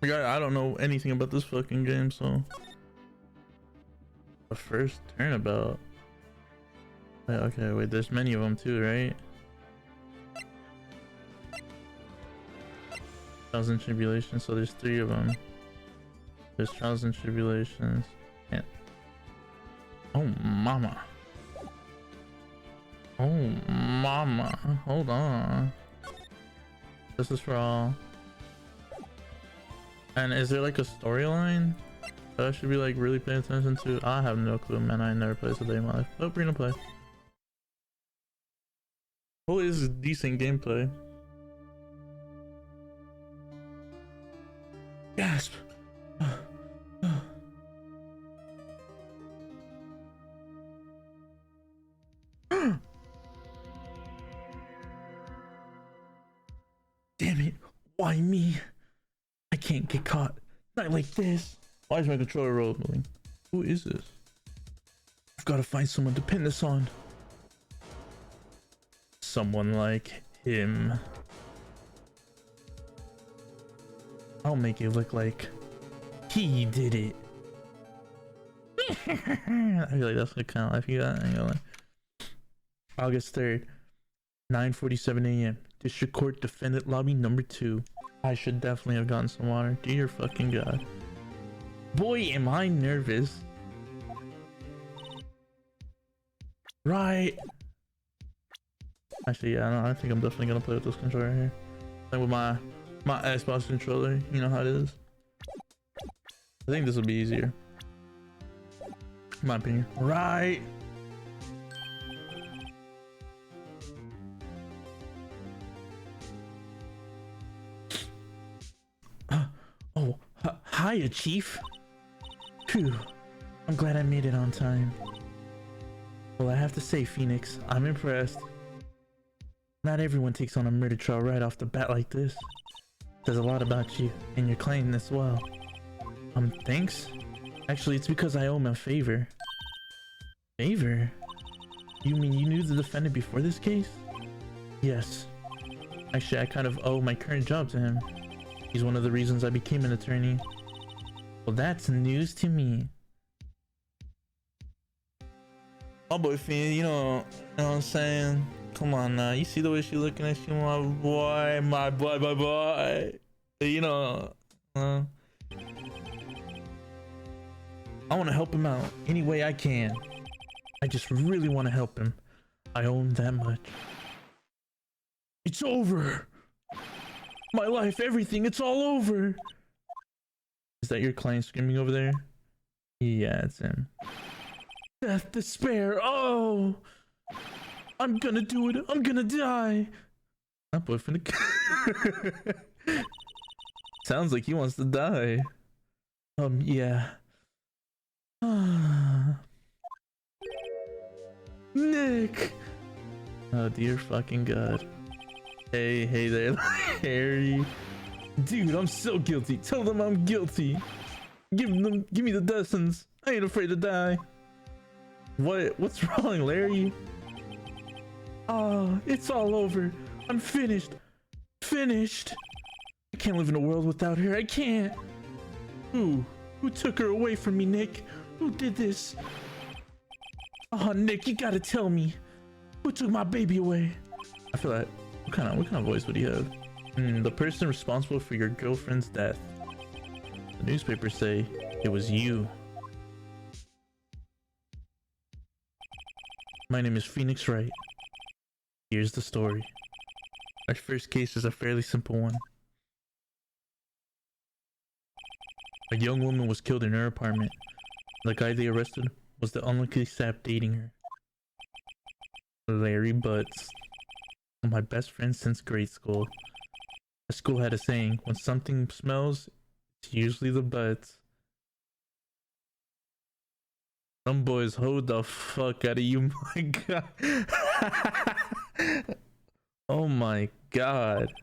I don't know anything about this fucking game, so. The first turnabout. Okay, wait, there's many of them too, right? Trials and tribulations, so there's 3 of them. There's trials and tribulations. And oh mama. Oh mama. Hold on. This is for all. And is there like a storyline that I should be like really paying attention to? I have no clue, man. I never played this a day in my life. But we're gonna play. Well, it is decent gameplay. Gasp. Damn it. Why me? I can't get caught. Not like this. Why is my controller rolling? Who is this? I've got to find someone to pin this on. Someone like him. I'll make it look like he did it. I feel like that's the kind of life you got. August 3rd, 9:47 a.m. District Court Defendant Lobby number 2. I should definitely have gotten some water. Dear fucking god. Boy, am I nervous. Right. Actually, yeah, I think I'm definitely gonna play with this controller here. Like with my Xbox controller, you know how it is. I think this will be easier. In my opinion. Right. Oh, hiya, Chief. Phew. I'm glad I made it on time. Well, I have to say, Pheonix, I'm impressed. Not everyone takes on a murder trial right off the bat like this. Says a lot about you and your claim as well. Thanks? Actually, it's because I owe him a favor. Favor? You mean you knew the defendant before this case? Yes. Actually, I kind of owe my current job to him. He's one of the reasons I became an attorney. Well, that's news to me. My boy Pheon, you know what I'm saying? Come on now, you see the way she looking at you, my boy, my boy. You know, I want to help him out any way I can. I just really want to help him. I owe him that much. It's over. My life, everything, it's all over. Is that your client screaming over there? Yeah, it's him. Death, despair, oh! I'm gonna do it, I'm gonna die! That boy finna... Sounds like he wants to die. Yeah. Nick! Oh dear fucking god. Hey there, Harry. Dude, I'm so guilty. Tell them I'm guilty. Give me the dozens. I ain't afraid to die. What's wrong, Larry? Oh, it's all over. I'm finished. Finished. I can't live in a world without her. I can't. Who took her away from me, Nick? Who did this? Oh, Nick, you gotta tell me. Who took my baby away? I feel like, what kind of voice would he have? The person responsible for your girlfriend's death. The newspapers say it was you. My name is Pheonix Wright. Here's the story. Our first case is a fairly simple one. A young woman was killed in her apartment. The guy they arrested was the unlucky sap dating her. Larry Butts. My best friend since grade school. Our school had a saying, when something smells, it's usually the butts. Some boys hold the fuck out of you, my god. Oh my god.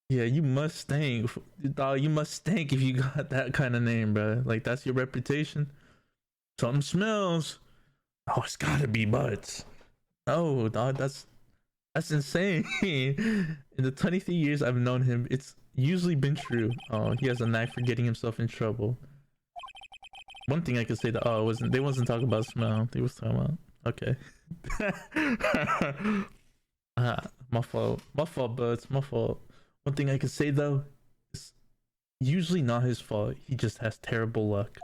Yeah, you must stink. Dog, you must stink if you got that kind of name, bro. Like, that's your reputation. Something smells. Oh, it's gotta be butts. Oh, dog, that's insane. In the 23 years I've known him, usually been true. Oh, he has a knack for getting himself in trouble. One thing I could say that they wasn't talking about smell. They was talking about okay. My fault. My fault, buds. My fault. One thing I could say though, is usually not his fault. He just has terrible luck.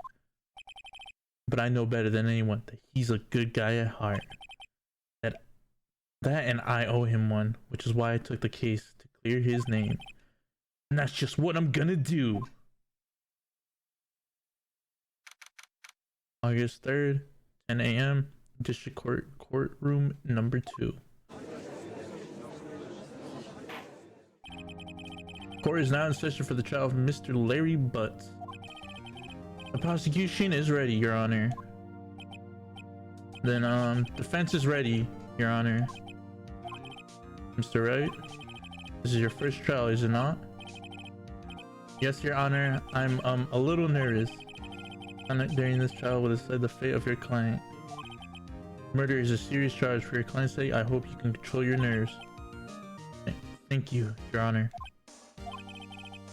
But I know better than anyone that he's a good guy at heart. That and I owe him one, which is why I took the case to clear his name. And that's just what I'm gonna do. August 3rd, 10 a.m. District Court, courtroom number 2. Court is now in session for the trial of Mr. Larry Butts. The prosecution is ready, Your Honor. Then, defense is ready, Your Honor. Mr. Wright, this is your first trial, is it not? Yes, Your Honor. I'm, a little nervous. Conduct during this trial will decide the fate of your client. Murder is a serious charge. For your client's sake, I hope you can control your nerves. Thank you, Your Honor.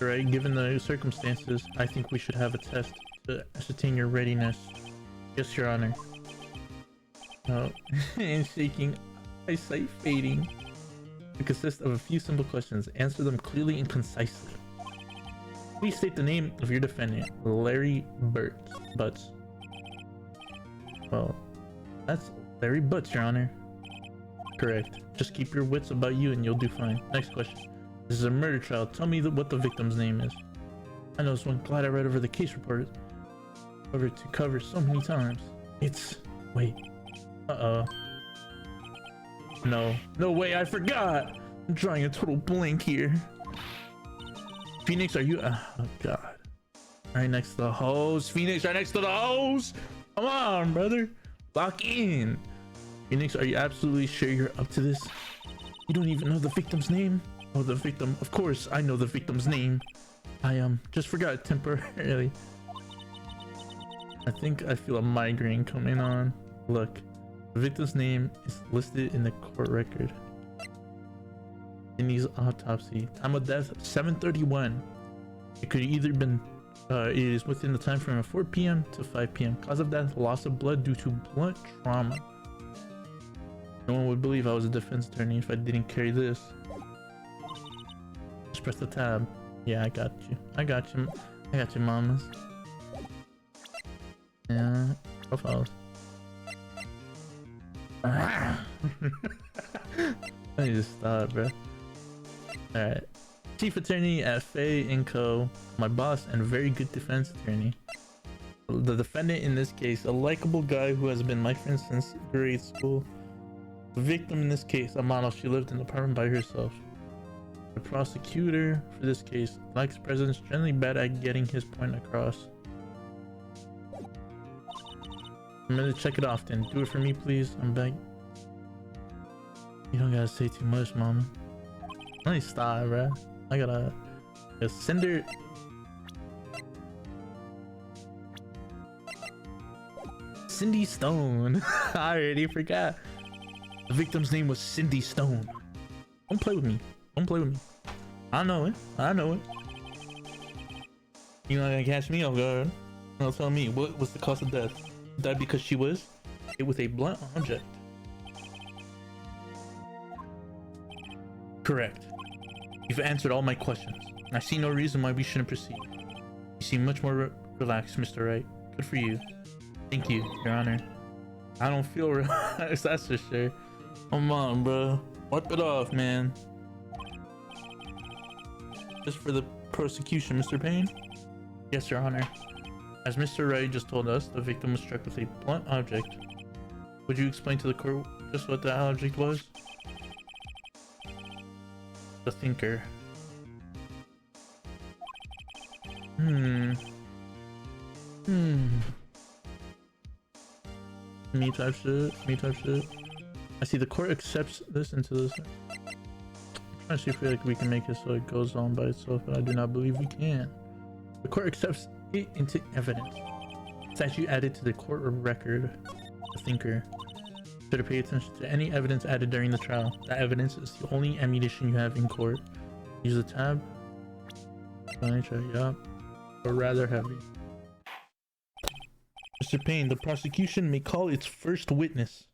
Right, given the circumstances, I think we should have a test to ascertain your readiness. Yes, Your Honor. Oh, and shaking, eyesight fading. It consists of a few simple questions. Answer them clearly and concisely. Please state the name of your defendant, Larry Butts. Well, that's Larry Butts, Your Honor. Correct. Just keep your wits about you and you'll do fine. Next question. This is a murder trial. Tell me what the victim's name is. I know this one. Glad I read over the case report. Over to cover so many times. It's... Wait. Uh-oh. No way, I forgot! I'm drawing a total blank here. Pheonix, are you... Oh, God. Right next to the hose. Pheonix, right next to the hose! Come on, brother. Lock in. Pheonix, are you absolutely sure you're up to this? You don't even know the victim's name? Oh, the victim. Of course, I know the victim's name. I, just forgot it temporarily. I think I feel a migraine coming on. Look. The victim's name is listed in the court record. Cindy's autopsy. Time of death 7:31. It could either been it is within the time frame of 4 p.m. to 5 p.m. Cause of death, loss of blood due to blunt trauma. No one would believe I was a defense attorney if I didn't carry this. Just press the tab. Yeah, I got you. I got you, mamas. Yeah, profiles. I need to stop, bro. Alright. Chief attorney at Fay & Co. My boss and very good defense attorney. The defendant in this case, a likable guy who has been my friend since grade school. The victim in this case, a model. She lived in an apartment by herself. The prosecutor for this case, likes presidents, generally bad at getting his point across. I'm gonna check it off then. Do it for me, please. I'm back. You don't gotta say too much, mama. Let me stop, bro. I gotta send her. Cindy Stone. I already forgot. The victim's name was Cindy Stone. Don't play with me. Don't play with me. I know it. I know it. You're not gonna catch me off guard. Now tell me, what was the cause of death? Died because she was hit with a blunt object. Correct. You've answered all my questions. I see no reason why we shouldn't proceed. You seem much more relaxed, Mr. Wright. Good for you. Thank you, Your Honor. I don't feel relaxed, that's for sure. Come on, bro. Wipe it off, man. Just for the prosecution, Mr. Payne? Yes, Your Honor. As Mr. Wright just told us, the victim was struck with a blunt object. Would you explain to the court just what the object was? The thinker. Me type shit. I see the court accepts this into this. I'm trying to see if we can make it so it goes on by itself, but I do not believe we can. The court accepts it into evidence. Statute added to the court record. The thinker. Better pay attention to any evidence added during the trial. That evidence is the only ammunition you have in court. Use the tab. expenditure, yup. Or rather heavy. Mr. Payne, the prosecution may call its first witness.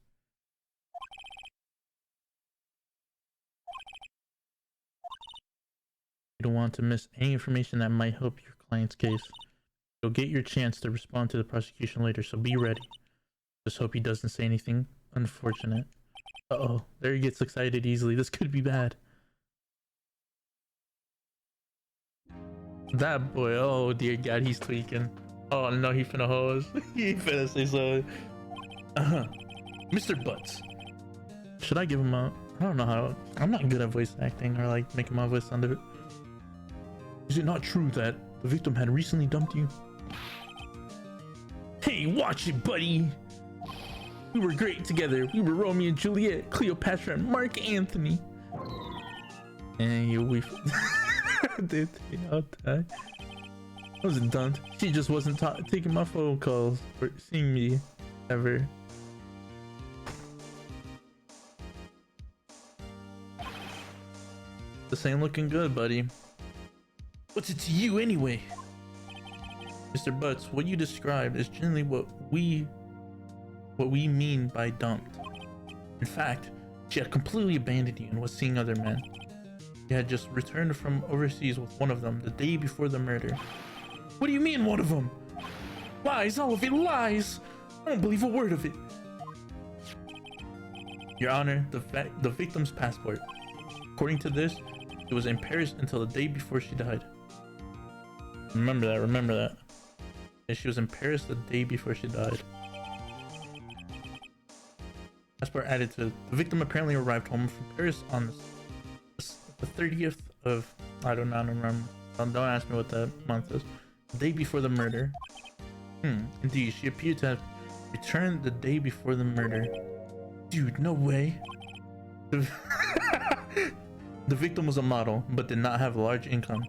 You don't want to miss any information that might help your client's case. You'll get your chance to respond to the prosecution later, so be ready. Just hope he doesn't say anything unfortunate. Uh-oh, there he gets excited easily. This could be bad. That boy, oh dear god, he's tweaking. Oh no, he finna hose. He finna say so. Mr. Butts. Should I give him a... I don't know how... I'm not good at voice acting or like making my voice sound a bit... Is it not true that the victim had recently dumped you? Hey, watch it, buddy! We were great together. We were Romeo and Juliet, Cleopatra, and Mark Anthony. And we... Dude, I'll die. I wasn't done. She just wasn't taking my phone calls or seeing me ever. This ain't looking good, buddy. What's it to you anyway? Mr. Butts, what you described is generally what we mean by dumped. In fact, she had completely abandoned you and was seeing other men. You had just returned from overseas with one of them the day before the murder. What do you mean, one of them? Lies, all of it, lies! I don't believe a word of it. Your Honor, the victim's passport. According to this, it was in Paris until the day before she died. Remember that, remember that. And she was in Paris the day before she died. Passport added to the victim apparently arrived home from Paris on the 30th of... I don't remember. Don't ask me what that month is. The day before the murder. Indeed, she appeared to have returned the day before the murder. Dude, no way. The victim was a model, but did not have a large income.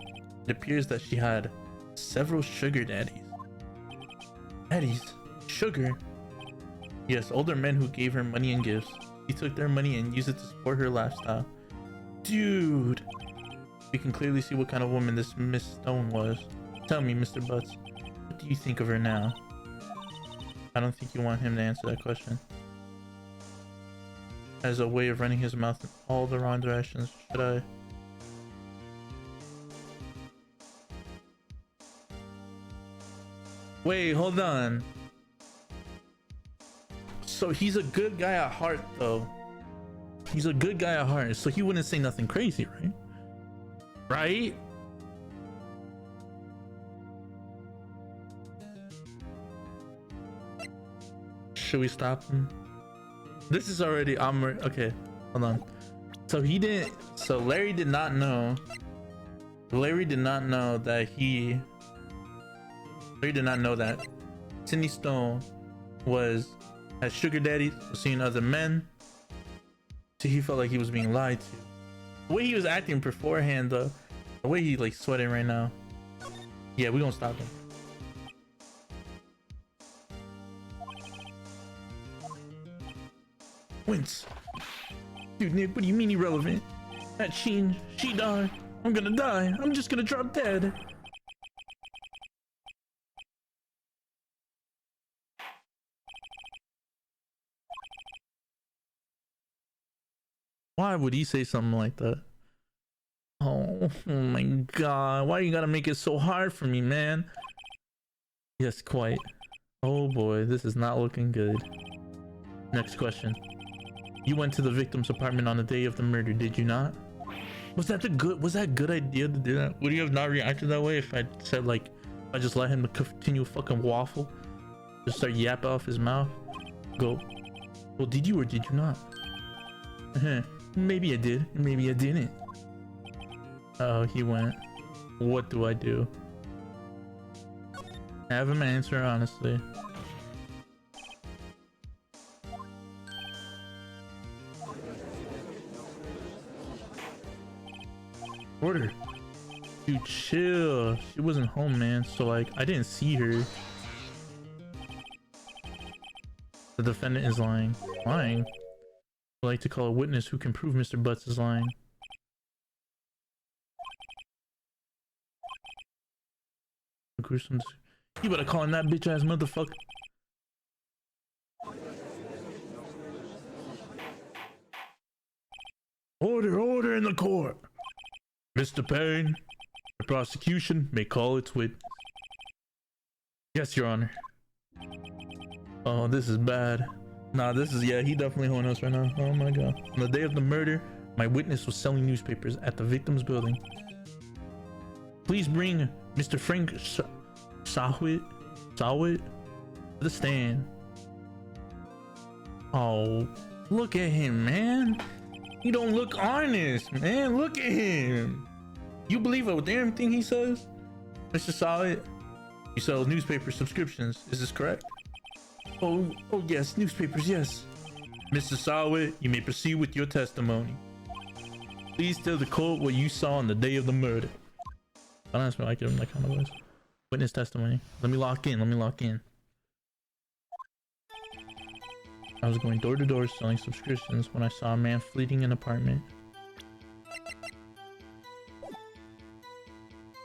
It appears that she had several sugar daddies. Daddies? Sugar? Yes, older men who gave her money and gifts. She took their money and used it to support her lifestyle. Dude! We can clearly see what kind of woman this Miss Stone was. Tell me, Mr. Butts, what do you think of her now? I don't think you want him to answer that question. As a way of running his mouth in all the wrong directions, should I? Wait, hold on. So he's a good guy at heart, though. He's a good guy at heart, so he wouldn't say nothing crazy, right? Right? Should we stop him? This is already... okay, hold on. So he didn't... So Larry did not know... Larry did not know that he... Larry did not know that Cindy Stone had sugar daddies, was seeing other men. So he felt like he was being lied to. The way he was acting beforehand, though, the way he like sweating right now. Yeah, we gonna stop him. Wince. Dude, Nick, what do you mean irrelevant? That she died. I'm gonna die. I'm just gonna drop dead. Why would he say something like that? Oh my god, why you gotta make it so hard for me, man? Yes, quite. Oh boy, this is not looking good. Next question. You went to the victim's apartment on the day of the murder, did you not? Was that a good idea to do that? Would you have not reacted that way if I said like, if I just let him continue fucking waffle? Just start yapping off his mouth? Go, well, did you or did you not? Maybe I did, maybe I didn't. Oh, he went. What do I do? Have him answer honestly. Order. Dude, chill. She wasn't home, man. So like, I didn't see her. The defendant is lying. Lying? I'd like to call a witness who can prove Mr. Butts is lying. Gruesome. You better call him that bitch ass motherfucker. Order in the court. Mr. Payne, the prosecution may call its witness. Yes, Your Honor. Oh, this is bad. Nah, this is, yeah, he definitely holding us right now. Oh my god. On the day of the murder, my witness was selling newspapers at the victim's building. Please bring Mr. Frank Sawit to the stand. Oh, look at him, man. He don't look honest, man. Look at him. You believe a damn thing he says? Mr. Sawit, you sell newspaper subscriptions. Is this correct? Oh yes, newspapers, yes. Mr. Sawit, you may proceed with your testimony. Please tell the court what you saw on the day of the murder. I don't like it, like kind of voice. Witness testimony. Let me lock in. I was going door to door selling subscriptions when I saw a man fleeing an apartment.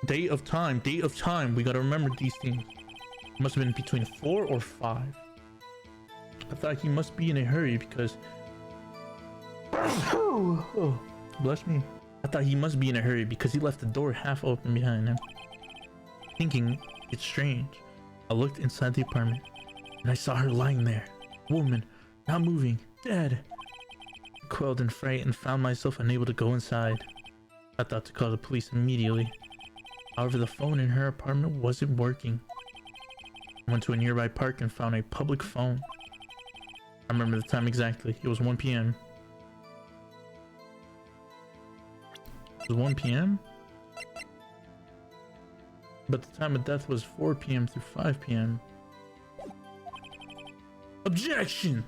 Date of time. We gotta remember these things. It must have been between 4 or 5. I thought he must be in a hurry because... Oh, bless me. I thought he must be in a hurry because he left the door half open behind him. Thinking it's strange, I looked inside the apartment and I saw her lying there. Woman, not moving, dead. I quailed in fright and found myself unable to go inside. I thought to call the police immediately. However, the phone in her apartment wasn't working. I went to a nearby park and found a public phone. I remember the time exactly. It was 1 p.m. It was 1 p.m.? But the time of death was 4 p.m. through 5 p.m. Objection!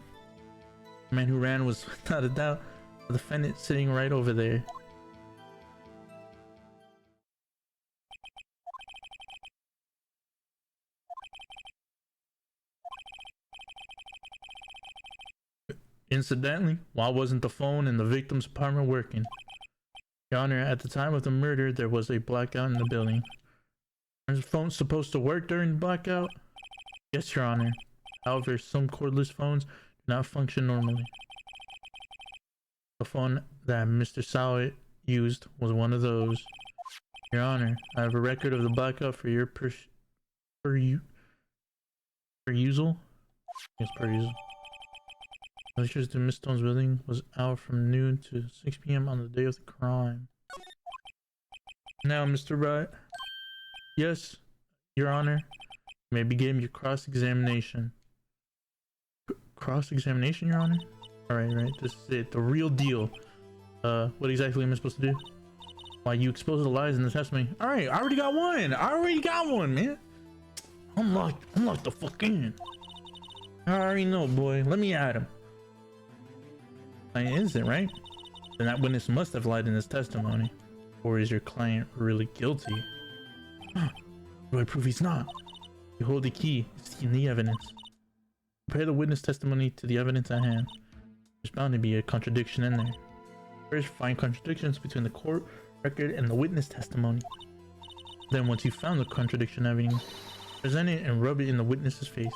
The man who ran was, without a doubt, the defendant sitting right over there. Incidentally, why wasn't the phone in the victim's apartment working? Your Honor, at the time of the murder, there was a blackout in the building. Is the phone supposed to work during the blackout? Yes, Your Honor. However, some cordless phones do not function normally. The phone that Mr. Sawit used was one of those. Your Honor, I have a record of the blackout for your perusal. Yes, perusal. Electricity to Miss Stone's building was out from noon to 6 p.m. on the day of the crime. Now, Mr. Wright. Yes, Your Honor. You may begin your cross-examination. Cross-examination, Your Honor? Alright, this is it. The real deal. What exactly am I supposed to do? Why, you expose the lies in the testimony. Alright, I already got one, man. I'm locked the fuck in. I already know, boy. Let me at him. Client innocent, right? Then that witness must have lied in his testimony. Or is your client really guilty? Do I prove he's not? You hold the key. It's in the evidence. Compare the witness testimony to the evidence at hand. There's bound to be a contradiction in there. First, find contradictions between the court record and the witness testimony. Then, once you've found the contradiction evidence, present it and rub it in the witness's face.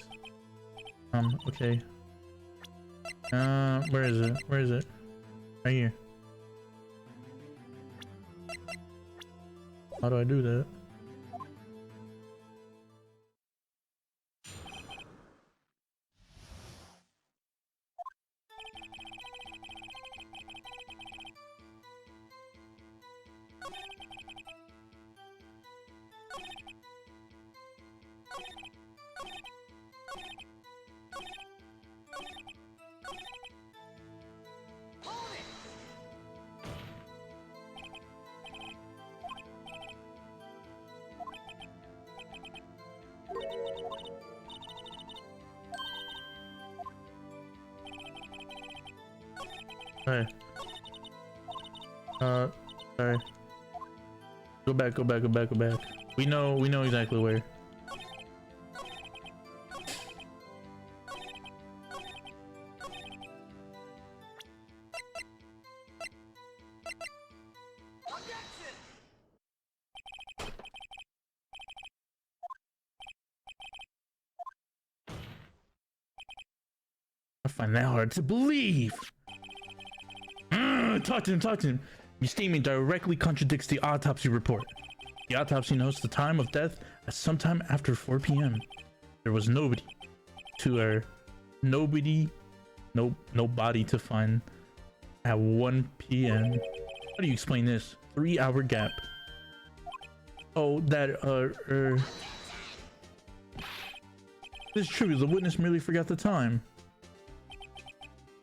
Okay. Where is it? Right here. How do I do that? Sorry. Sorry. Go back. We know exactly where. I find that hard to believe. Talk to him. Your statement directly contradicts the autopsy report. The autopsy notes the time of death as sometime after 4 p.m. There was nobody no body to find at 1 p.m. How do you explain this? 3-hour gap. Oh, that this is true. The witness merely forgot the time.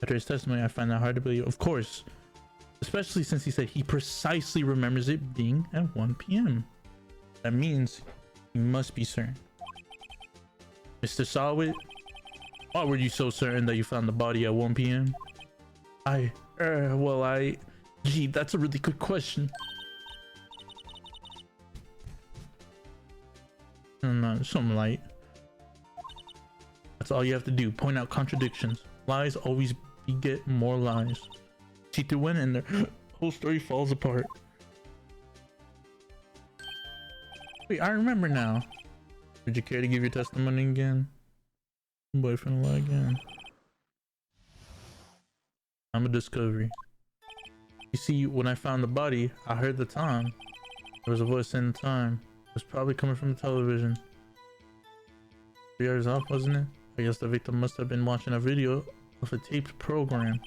After his testimony, I find that hard to believe. Of course, especially since he said he precisely remembers it being at 1 p.m. That means he must be certain. Mr. Sawit, why were you so certain that you found the body at 1 p.m.? Gee, that's a really good question. Something light. That's all you have to do. Point out contradictions. Lies always beget more lies. See through one and their whole story falls apart. Wait, I remember now. Would you care to give your testimony again? Boyfriend lie again. I'm a discovery. You see, when I found the body, I heard the time. There was a voice in the time. It was probably coming from the television. 3 hours off, wasn't it? I guess the victim must have been watching a video of a taped program.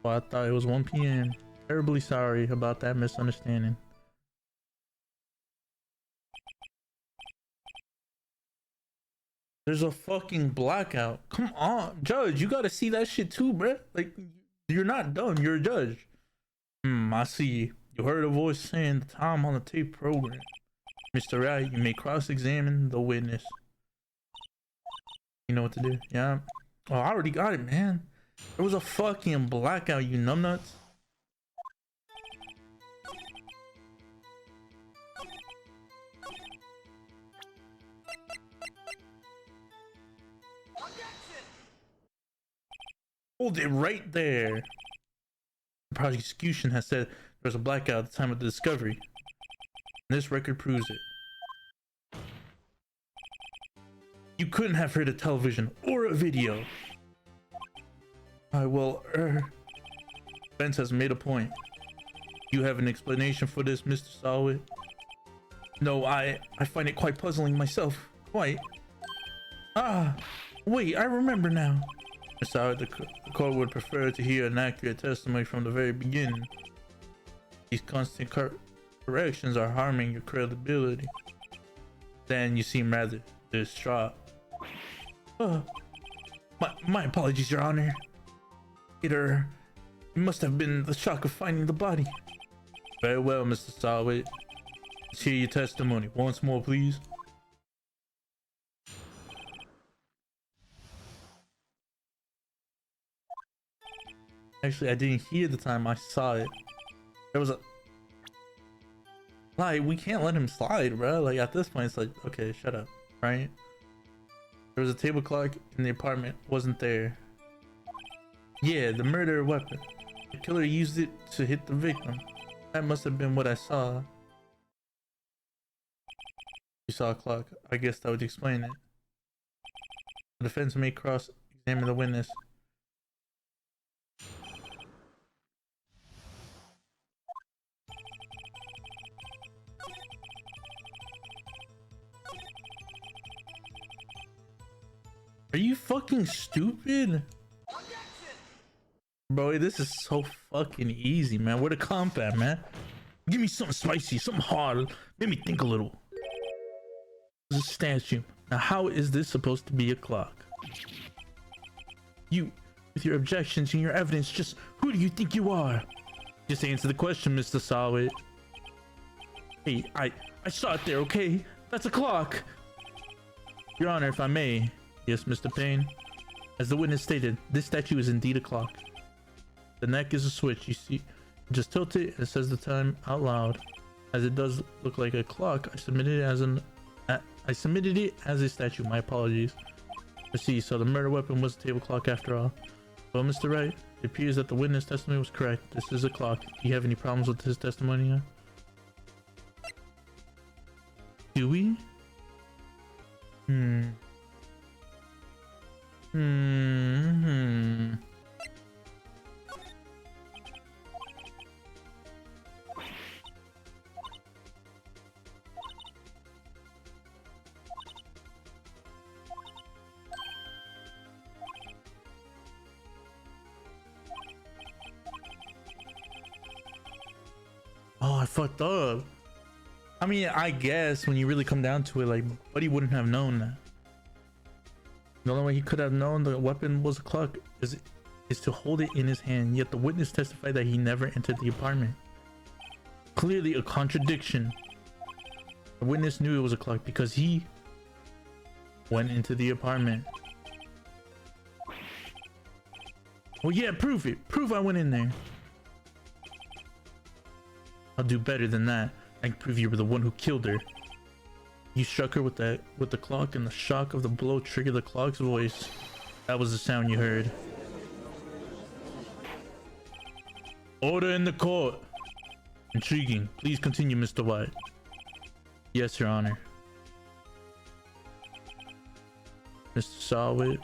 Well, I thought it was 1 p.m. Terribly sorry about that misunderstanding. There's a fucking blackout. Come on, Judge, you gotta see that shit too, bruh. Like, you're not dumb, you're a judge. I see. You heard a voice saying the time on the tape program. Mr. Wright, you may cross-examine the witness. You know what to do? Yeah. Oh, I already got it, man. There was a fucking blackout, you numbnuts. Hold it right there. The prosecution has said there was a blackout at the time of the discovery. And this record proves it. You couldn't have heard a television or a video. Spence has made a point. You have an explanation for this, Mr. Sawit? No, I find it quite puzzling myself. Quite. Wait, I remember now. Mr. Sawit, the court would prefer to hear an accurate testimony from the very beginning. These constant corrections are harming your credibility. Then you seem rather distraught. My apologies, Your Honor. It must have been the shock of finding the body. Very well, Mr. Sawit. Let's hear your testimony once more, please. Actually, I didn't hear the time I saw it. There was a... Like, we can't let him slide, bro. Like, at this point, it's like, okay, shut up, right? There was a table clock in the apartment. Wasn't there? Yeah, the murder weapon. The killer used it to hit the victim. That must have been what I saw. You saw a clock. I guess that would explain it. The defense may cross-examine the witness. Are you fucking stupid? Bro, this is so fucking easy, man. Where the comp at, man? Give me something spicy, something hard. Make me think a little. This is a statue. Now, how is this supposed to be a clock? You, with your objections and your evidence, just who do you think you are? Just answer the question, Mr. Sawit. Hey, I saw it there, okay? That's a clock. Your Honor, if I may. Yes, Mr. Payne. As the witness stated, this statue is indeed a clock. The neck is a switch, you see. Just tilt it and it says the time out loud. As it does look like a clock, I submitted it as a statue. My apologies. Let's see, so the murder weapon was a table clock after all. Well, Mr. Wright, it appears that the witness testimony was correct. This is a clock. Do you have any problems with his testimony? Do we? fucked up. I mean, I guess when you really come down to it, like, Buddy wouldn't have known that. The only way he could have known the weapon was a clock is to hold it in his hand, yet the witness testified that he never entered the apartment. Clearly a contradiction. The witness knew it was a clock because he went into the apartment. Well, yeah, prove it. Prove I went in there. I'll do better than that. I can prove you were the one who killed her. You struck her with the clock, and the shock of the blow triggered the clock's voice. That was the sound you heard. Order in the court. Intriguing. Please continue, Mr. White. Yes, Your Honor. Mr. Sawit,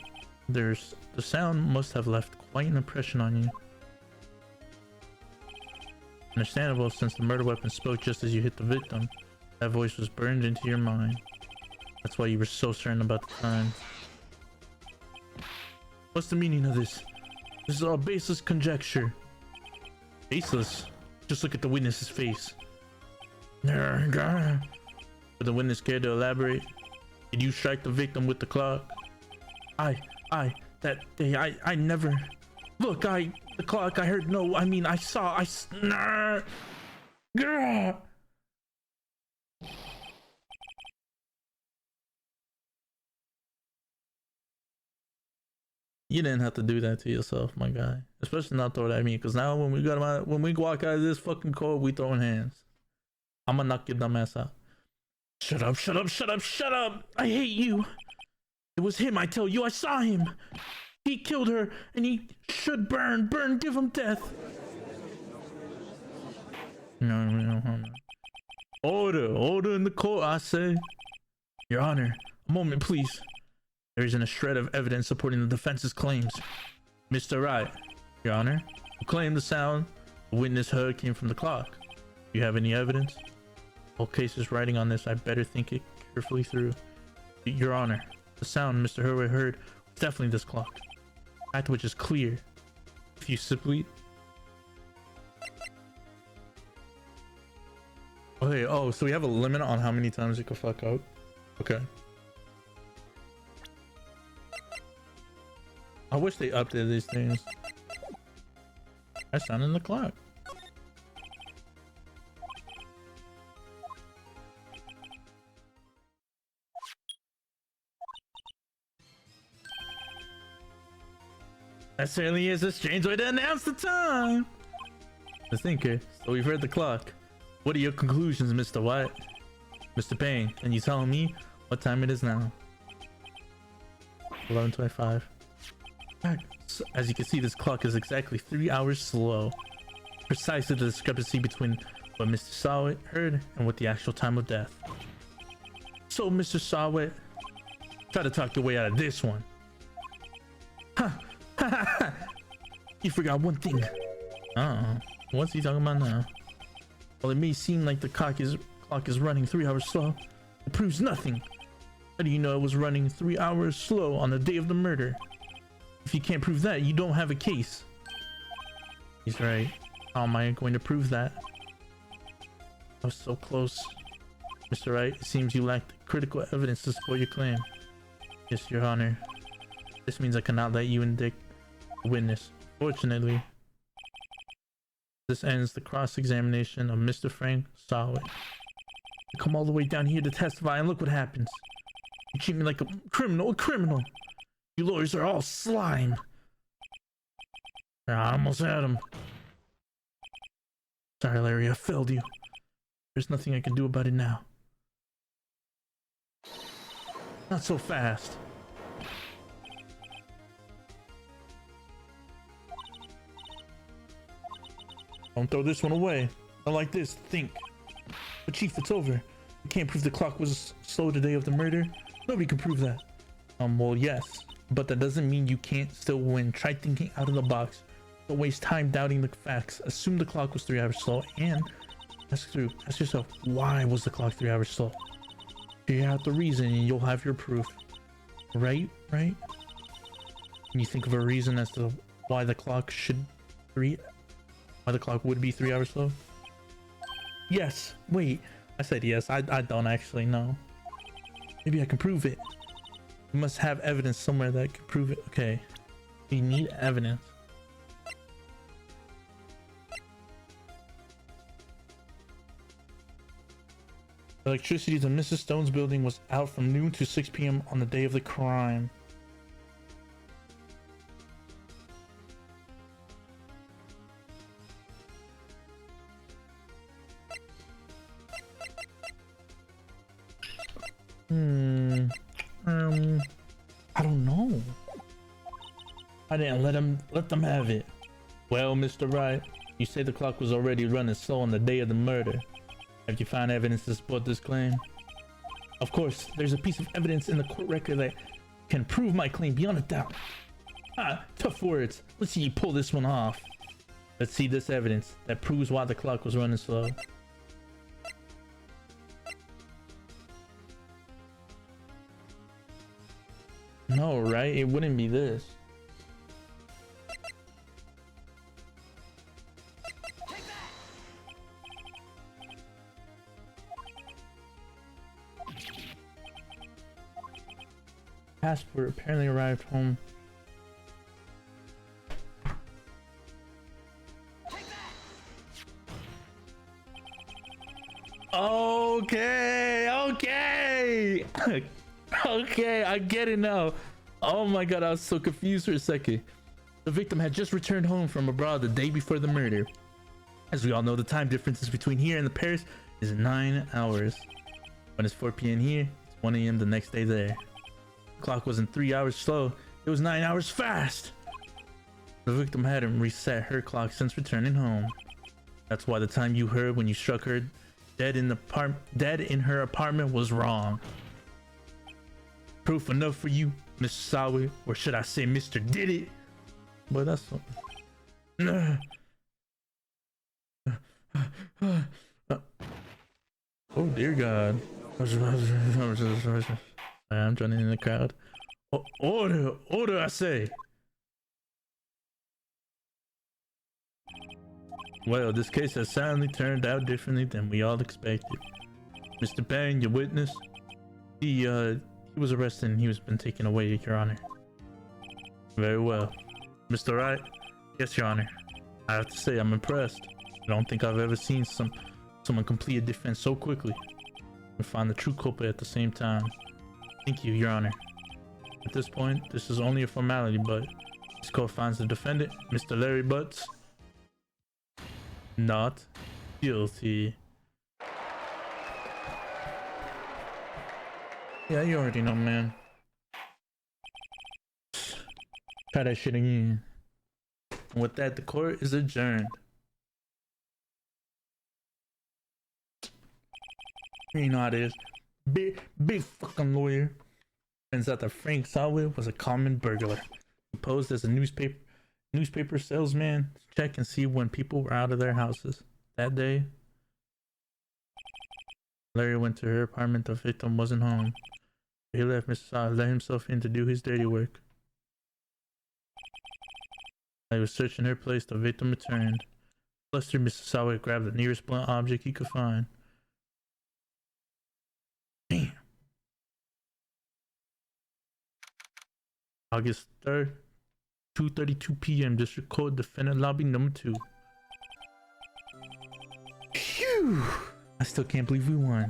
the sound must have left quite an impression on you. Understandable, since the murder weapon spoke just as you hit the victim. That voice was burned into your mind. That's why you were so certain about the crime. What's the meaning of this? This is all baseless conjecture. Baseless? Just look at the witness's face. Would the witness care to elaborate? Did you strike the victim with the clock? That day, I never... Look, the clock, I heard no, I mean, I saw, You didn't have to do that to yourself, my guy. Especially not throw that at me, because now when we walk out of this fucking court, we throwing hands. I'm gonna knock your dumb ass out. Shut up, shut up, shut up, shut up! I hate you! It was him, I tell you, I saw him! He killed her, and he should burn, give him death! No. Order in the court, I say. Your Honor, a moment, please. There isn't a shred of evidence supporting the defense's claims. Mr. Wright, Your Honor, who claimed the sound the witness heard came from the clock. Do you have any evidence? All cases writing on this, I better think it carefully through. Your Honor, the sound Mr. Hurway heard was definitely this clock. Fact which is clear. If you simply... Okay, oh, so we have a limit on how many times you can fuck up? Okay. I wish they updated these things. I sound in the clock. That certainly is a strange way to announce the time. The thinker. So we've heard the clock. What are your conclusions, Mr. White? Mr. Payne, can you tell me what time it is now? 11:25. So, as you can see, this clock is exactly 3 hours slow. Precisely the discrepancy between what Mr. Sawit heard and what the actual time of death. So, Mr. Sawit, try to talk your way out of this one. You forgot one thing. What's he talking about now? Well, it may seem like the clock is running 3 hours slow. It proves nothing. How do you know it was running 3 hours slow on the day of the murder? If you can't prove that, you don't have a case. He's right. How am I going to prove that? I was so close. Mr. Wright, it seems you lack critical evidence to support your claim. Yes, Your Honor. This means I cannot let you indict the witness. Fortunately, this ends the cross-examination of Mr. Frank Sawit. You come all the way down here to testify, and look what happens. You treat me like a criminal. You lawyers are all slime. I almost had him. Sorry, Larry, I failed you. There's nothing I can do about it now. Not so fast. Don't throw this one away. Not like this. Think. But Chief, it's over. You can't prove the clock was slow the day of the murder. Nobody can prove that. Well, yes. But that doesn't mean you can't still win. Try thinking out of the box. Don't waste time doubting the facts. Assume the clock was 3 hours slow and ask yourself, why was the clock 3 hours slow? Figure out the reason and you'll have your proof. Right? Can you think of a reason as to why the clock would be 3 hours slow? Yes. Wait. I said yes. I don't actually know. Maybe I can prove it. We must have evidence somewhere that can prove it. Okay. We need evidence. Electricity to Mrs. Stone's building was out from noon to 6 p.m. on the day of the crime. I don't know. I didn't let them have it. Well, Mr. Wright, you say the clock was already running slow on the day of the murder. Have you found evidence to support this claim? Of course, there's a piece of evidence in the court record that can prove my claim beyond a doubt. Ah, tough words. Let's see you pull this one off. Let's see this evidence that proves why the clock was running slow. No, right? It wouldn't be this. Passport apparently arrived home. Okay, okay. Okay, I get it now. Oh my god, I was so confused for a second. The victim had just returned home from abroad the day before the murder. As we all know, the time differences between here and the Paris is 9 hours. When it's 4 p.m. here, it's 1 a.m. the next day there. The clock wasn't 3 hours slow, it was 9 hours fast. The victim hadn't reset her clock since returning home. That's why the time you heard when you struck her dead in her apartment was wrong. Proof enough for you, Mr. Sawi, or should I say Mr. Did It? But that's oh dear God. I'm joining in the crowd. Order, I say. Well, this case has sadly turned out differently than we all expected. Mr. Bang, your witness, he was arrested and he was been taken away, Your Honor. Very well. Mr. Wright? Yes, Your Honor. I have to say, I'm impressed. I don't think I've ever seen someone complete a defense so quickly and find the true culprit at the same time. Thank you, Your Honor. At this point, this is only a formality, but this court finds the defendant, Mr. Larry Butts, not guilty. Yeah, you already know, man. Try that shit again. And with that, the court is adjourned. You know how it is. Big fucking lawyer. Turns out that Frank Sawi was a common burglar. He posed as a newspaper salesman to check and see when people were out of their houses. That day, Larry went to her apartment. The victim wasn't home. He left Mr. Sawi, let himself in to do his dirty work. While he was searching her place, the victim returned. Flustered, Mr. Sawi grabbed the nearest blunt object he could find. Damn. August 3rd, 2:32 p.m. District Court, Defendant Lobby Number 2. Phew! I still can't believe we won.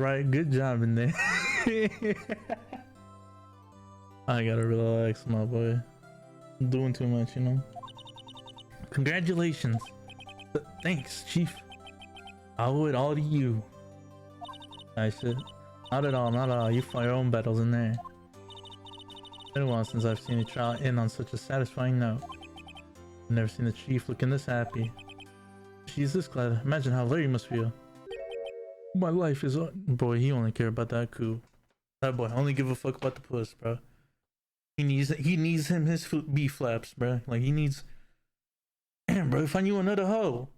Right, good job in there. I gotta relax, my boy. I'm doing too much, you know. Congratulations. Thanks, Chief. I owe it all to you. I said, not at all, not at all. You fight your own battles in there. It's been a while since I've seen a trial end on such a satisfying note. I've never seen the Chief looking this happy. She's this glad. Imagine how Larry must feel. My life is... Boy, he only care about that coup. That boy only give a fuck about the puss, bro. He needs him his beef flaps, bro. Like, he needs... Damn, bro, find you another hoe.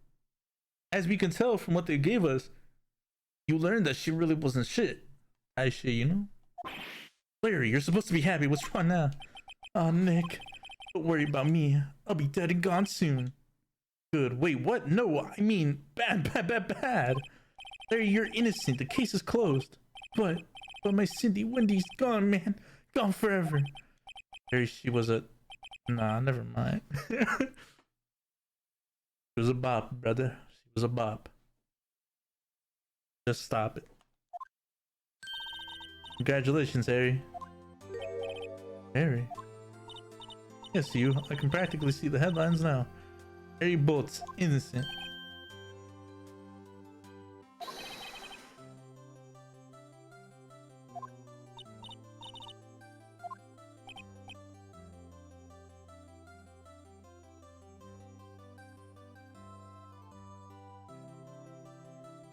As we can tell from what they gave us, you learned that she really wasn't shit. I shit, you know? Larry, you're supposed to be happy. What's wrong now? Oh, Nick. Don't worry about me. I'll be dead and gone soon. Good. Wait, what? No, I mean bad, bad, bad, bad. Larry, you're innocent. The case is closed. But my Cindy Wendy's gone, man. Gone forever. Larry, she was a... Nah, never mind. She was a bop, brother. She was a bop. Just stop it. Congratulations, Harry. Harry? Yes, you. I can practically see the headlines now. Harry Bolt's innocent.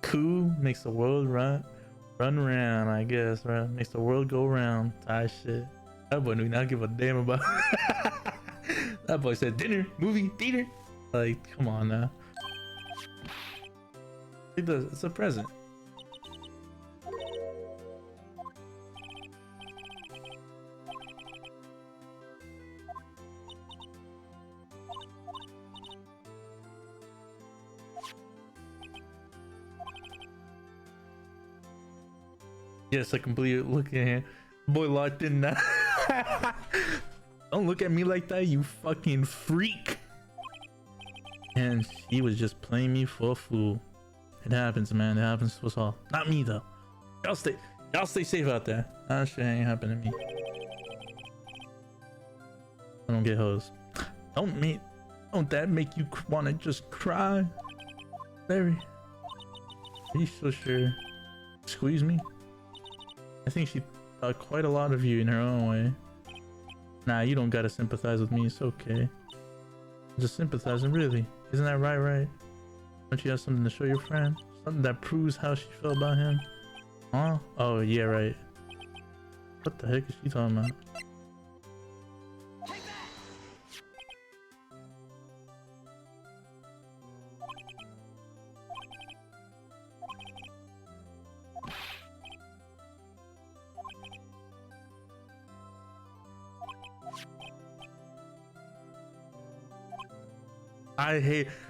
Coup makes the world run around, I guess, right? Makes the world go round. Type shit. That boy do not give a damn about. That boy said dinner, movie, theater. Like, come on now. It's a present. Yes, I completely look at him. Boy locked in now. Don't look at me like that, you fucking freak. And he was just playing me for a fool. It happens, man. It happens to us all. Not me though. Y'all stay safe out there. That shit ain't happening to me. I don't get hosed. Don't that make you wanna just cry? Larry, are you so sure? Squeeze me? I think she thought quite a lot of you in her own way. Nah, you don't gotta sympathize with me. It's okay. I'm just sympathizing, really. Isn't that right? Don't you have something to show your friend? Something that proves how she felt about him? Huh? Oh, yeah, right. What the heck is she talking about?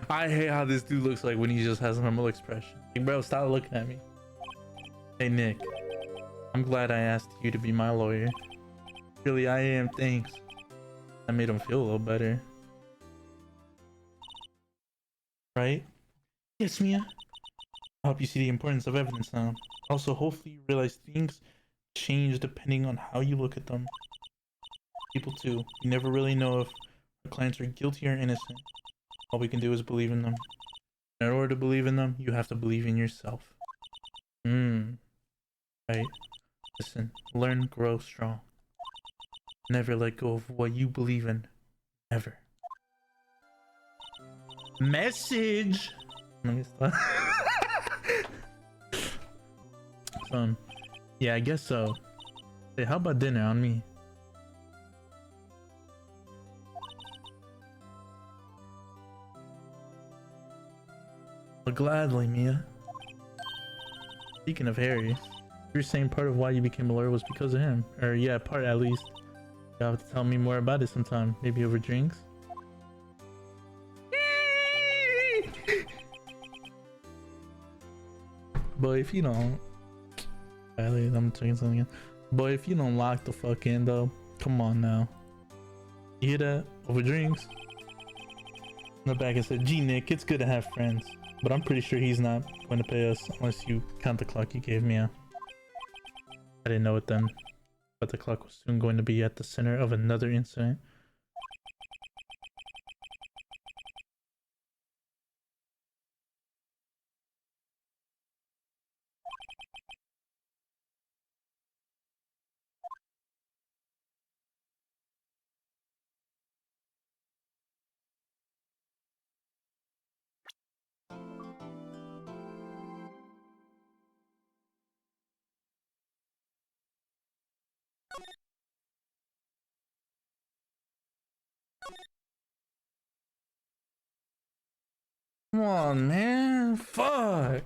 I hate how this dude looks like when he just has a normal expression. Like, bro, stop looking at me. Hey, Nick. I'm glad I asked you to be my lawyer. Really, I am. Thanks. That made him feel a little better. Right? Yes, Mia. I hope you see the importance of evidence now. Also, hopefully you realize things change depending on how you look at them. People too. You never really know if the clients are guilty or innocent. All we can do is believe in them. In order to believe in them, you have to believe in yourself. Right. Listen, learn, grow strong. Never let go of what you believe in. Never. Message! Let me stop. Yeah, I guess so. Hey, how about dinner on me? Well, gladly, Mia. Speaking of Harry, you're saying part of why you became a lawyer was because of him. Or yeah, part at least. You'll have to tell me more about it sometime. Maybe over drinks? Boy, if you don't... I'm checking something again. Boy, if you don't lock the fuck in though, come on now. You hear that? Over drinks? In the back I said, gee Nick, it's good to have friends. But I'm pretty sure he's not going to pay us unless you count the clock you gave me. I didn't know it then, but the clock was soon going to be at the center of another incident. Come on, man. Fuck.